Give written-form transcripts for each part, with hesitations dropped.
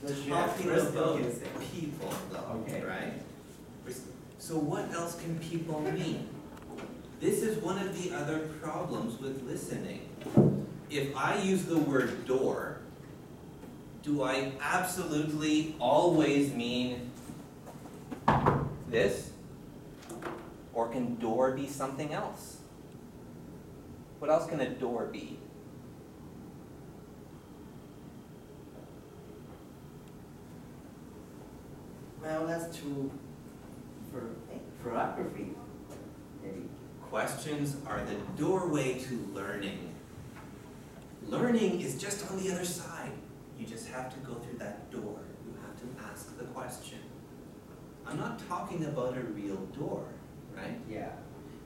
talking about people, though, Okay. right? So what else can people mean? This is one of the other problems with listening. If I use the word door, do I absolutely always mean this? Or can door be something else? What else can a door be? Well, that's true for photography, maybe. Questions are the doorway to learning. Learning is just on the other side. You just have to go through that door. You have to ask the question. I'm not talking about a real door, right? Yeah.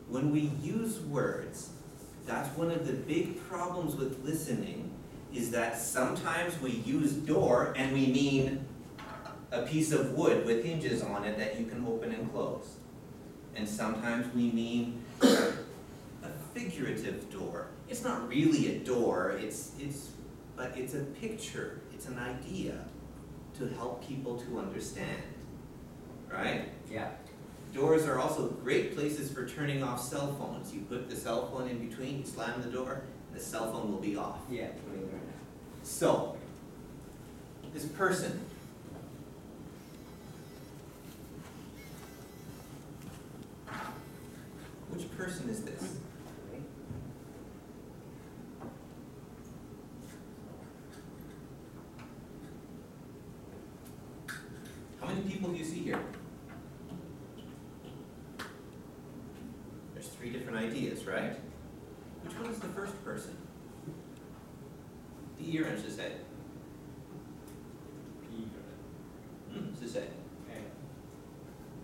When we use words, that's one of the big problems with listening, is that sometimes we use door and we mean a piece of wood with hinges on it that you can open and close. And sometimes we mean a figurative door. It's not really a door, but it's a picture, it's an idea to help people to understand, right? Yeah. Doors are also great places for turning off cell phones. You put the cell phone in between, you slam the door, and the cell phone will be off. Yeah, putting it right now. So, this person. Which person is this? Okay. How many people do you see here? There's 3 different ideas, right? Which one is the first person? The ear and say. Say.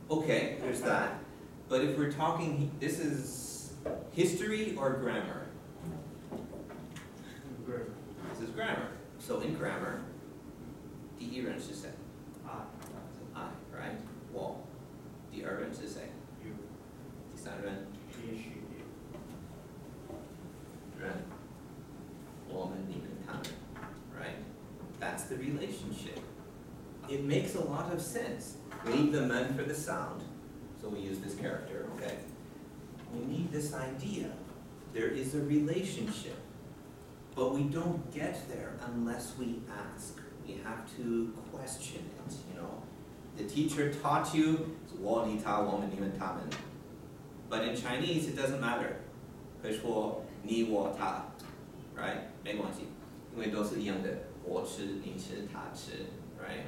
Okay, there's that. But if we're talking, this is history or grammar? Grammar. This is grammar. So in grammar, the ear and say. I, right? 我. The er 是谁? 第三人人我们你们他们 right? That's the relationship. It makes a lot of sense. We need the men for the sound, so we use this character, okay? We need this idea. There is a relationship, but we don't get there unless we ask. We have to question it, you know. The teacher taught you, 我你他我们你们他们. But in Chinese, it doesn't matter. 可以说你我他 right? 没关系，因为都是一样的，我吃你吃他吃 right?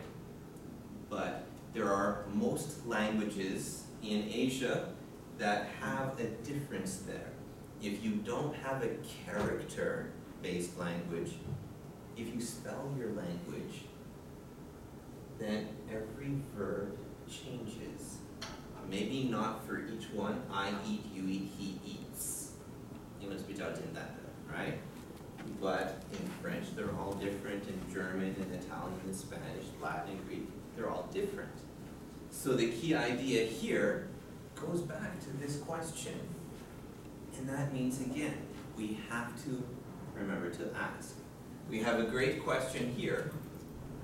But there are most languages in Asia that have a difference there. If you don't have a character-based language, if you spell your language, then every verb changes. Maybe not for each one. I eat, you eat, he eats. 因为是比较简单的, right? But in French, they're all different. In German, in Italian, in Spanish, Latin, and Greek, they're all different. So the key idea here goes back to this question. And that means, again, we have to remember to ask. We have a great question here.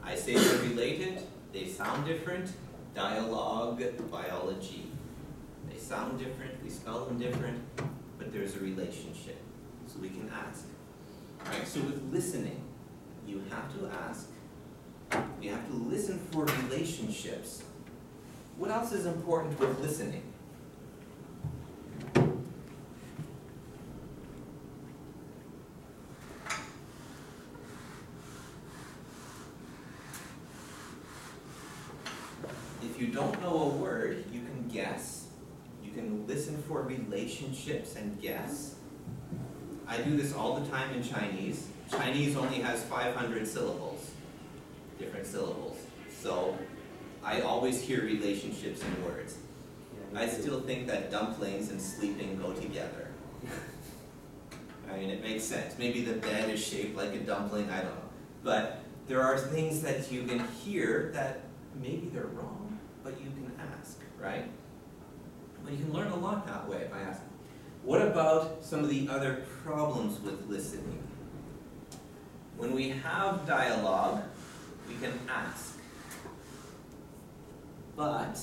I say they're related, they sound different, dialogue, biology. They sound different, we spell them different, but there's a relationship. So we can ask. Right? So with listening, you have to ask. You have to listen for relationships. What else is important with listening? If you don't know a word, you can guess. You can listen for relationships and guess. I do this all the time in Chinese. Chinese only has 500 syllables, different syllables. So I always hear relationships in words. I still think that dumplings and sleeping go together. I mean, it makes sense. Maybe the bed is shaped like a dumpling, I don't know. But there are things that you can hear that maybe they're wrong, but you can ask, right? Well, you can learn a lot that way by asking. What about some of the other problems with listening? When we have dialogue, we can ask. But,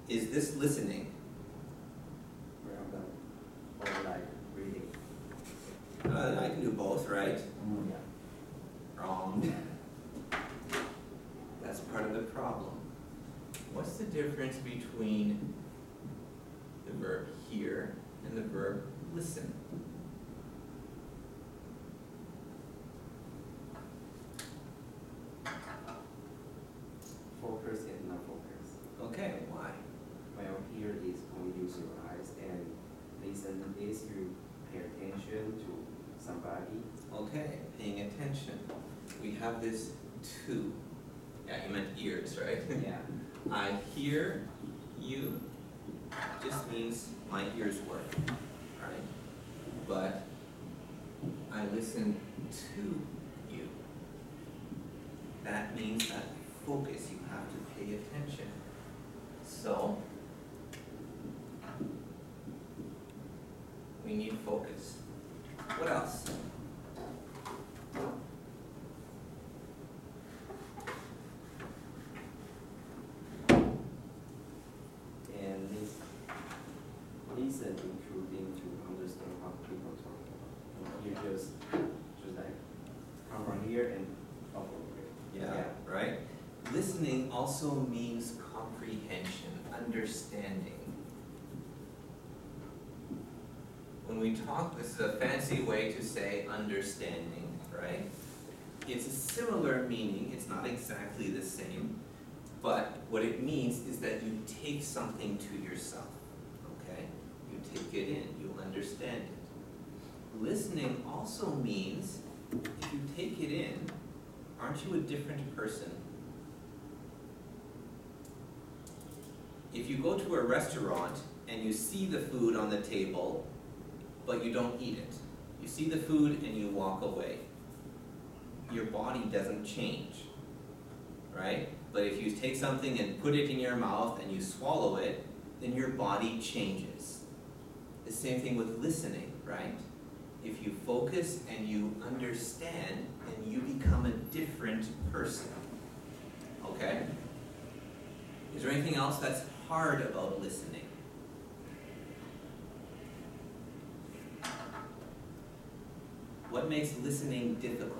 is this listening? Well done. Or like reading. I can do both, right? Yeah. Wrong. That's part of the problem. What's the difference between the verb hear and the verb listen? Focus and not focus. Okay, why? Well, here is when you use your eyes, and listen is you pay attention to somebody. Okay, paying attention. We have this too. Yeah, you meant ears, right? Yeah. I hear you just means my ears work, right? But I listen to you. That means that focus, you have to pay attention. So, we need focus. What else? And listen including to understand how people talk. You just like come from here and talk over here. Yeah, right? Listening also means comprehension, understanding. When we talk, this is a fancy way to say understanding, right? It's a similar meaning, it's not exactly the same, but what it means is that you take something to yourself, okay? You take it in, you understand it. Listening also means, if you take it in, aren't you a different person? If you go to a restaurant and you see the food on the table, but you don't eat it, you see the food and you walk away, your body doesn't change, right? But if you take something and put it in your mouth and you swallow it, then your body changes. The same thing with listening, right? If you focus and you understand, then you become a different person. Okay? Is there anything else that's hard about listening? What makes listening difficult?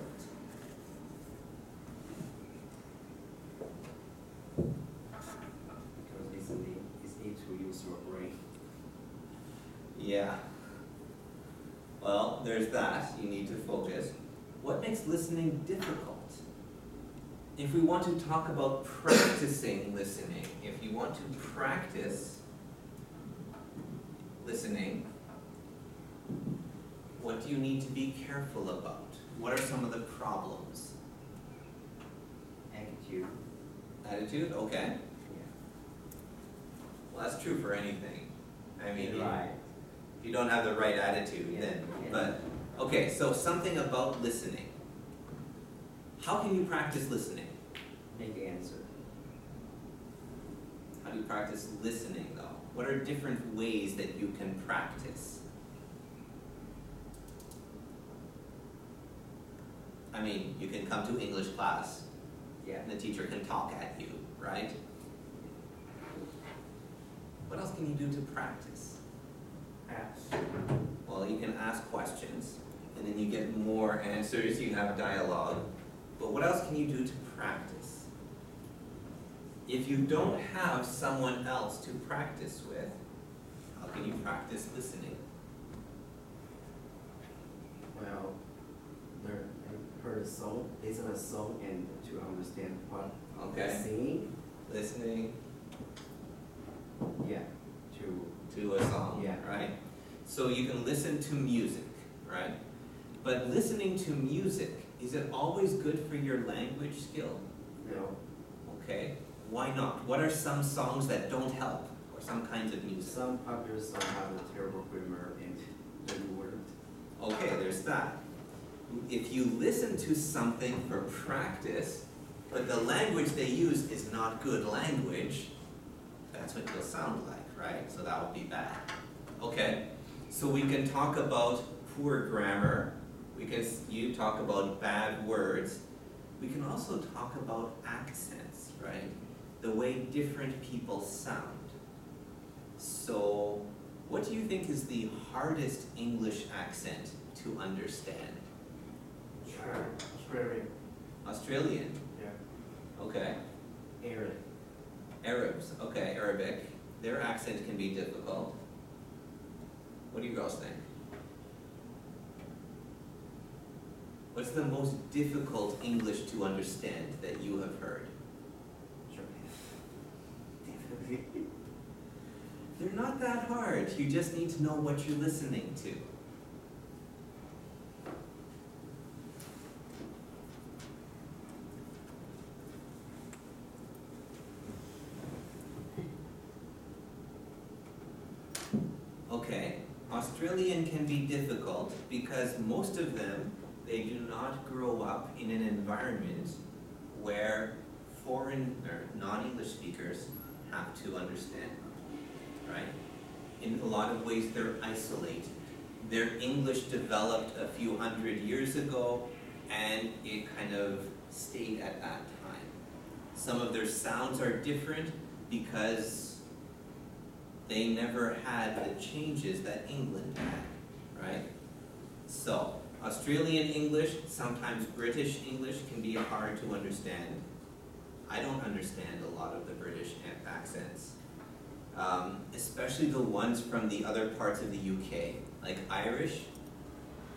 Because listening is need to use your brain. Yeah. Well, there's that. You need to focus. What makes listening difficult? If we want to talk about practicing listening, if you want to practice listening, what do you need to be careful about? What are some of the problems? Attitude. Attitude? Okay. Yeah. Well, that's true for anything. I mean, Right. if you don't have the right attitude, Yeah, then, yeah. but, okay, so something about listening. How can you practice listening? Make the answer. How do you practice listening, though? What are different ways that you can practice? I mean, you can come to English class, Yeah. and the teacher can talk at you, right? What else can you do to practice? Ask. Well, you can ask questions, and then you get more answers, you have dialogue. But what else can you do to practice? If you don't have someone else to practice with, how can you practice listening? Well, learn and heard a song, listen a song, and to understand what Okay. they're singing. Listening Yeah. To to a song, Yeah. right? So you can listen to music, right? But listening to music, is it always good for your language skill? know. Okay, why not? What are some songs that don't help, or some kinds of music? Some popular songs have a terrible grammar and dirty words. Okay, there's that. If you listen to something for practice, but the language they use is not good language, that's what you'll sound like, right? So that would be bad. Okay, so we can talk about poor grammar. You talk about bad words. we can also talk about accents, right? The way different people sound. So, what do you think is the hardest English accent to understand? Sure. Australian. Australian, Yeah. okay. Aaron. Arabs, okay, Arabic. Their accent can be difficult. What do you girls think? What's the most difficult English to understand that you have heard? They're not that hard. You just need to know what you're listening to. Okay, Australian can be difficult because most of them, they do not grow up in an environment where foreign or non-English speakers have to understand them, right? In a lot of ways, they're isolated. Their English developed a few hundred years ago, and it kind of stayed at that time. Some of their sounds are different because they never had the changes that England had, right? So, Australian English, sometimes British English can be hard to understand. I don't understand a lot of the British accents, especially the ones from the other parts of the UK, like Irish.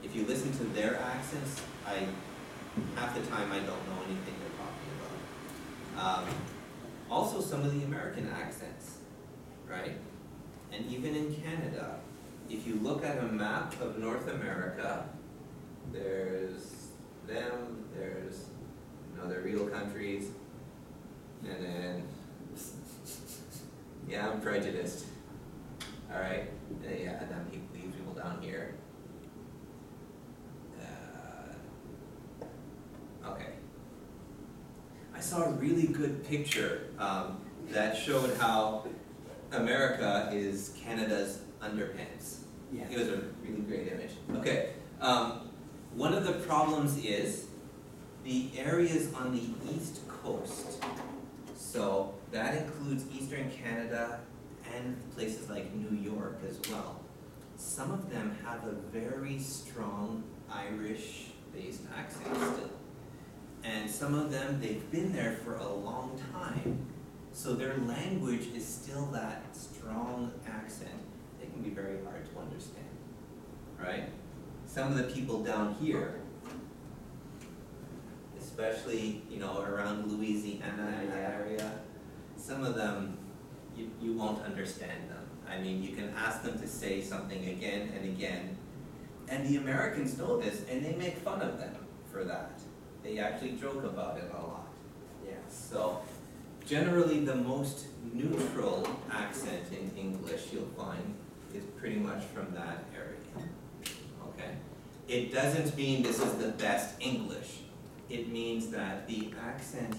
If you listen to their accents, half the time I don't know anything they're talking about. Also some of the American accents, right? And even in Canada, if you look at a map of North America, there's them, there's, their real countries, and then, yeah, I'm prejudiced. Alright, yeah, and then these people down here. Okay. I saw a really good picture that showed how America is Canada's underpants. Yeah. It was a really great image. Okay. One of the problems is the areas on the east coast. So that includes eastern Canada and places like New York as well. Some of them have a very strong Irish-based accent still. And some of them, they've been there for a long time. So their language is still that strong accent. They can be very hard to understand, right? Some of the people down here, especially, around Louisiana and that area, some of them, you won't understand them. I mean, you can ask them to say something again and again, and the Americans know this, and they make fun of them for that. They actually joke about it a lot. Yeah. So, generally the most neutral accent in English you'll find is pretty much from that area, okay? It doesn't mean this is the best English. It means that the accent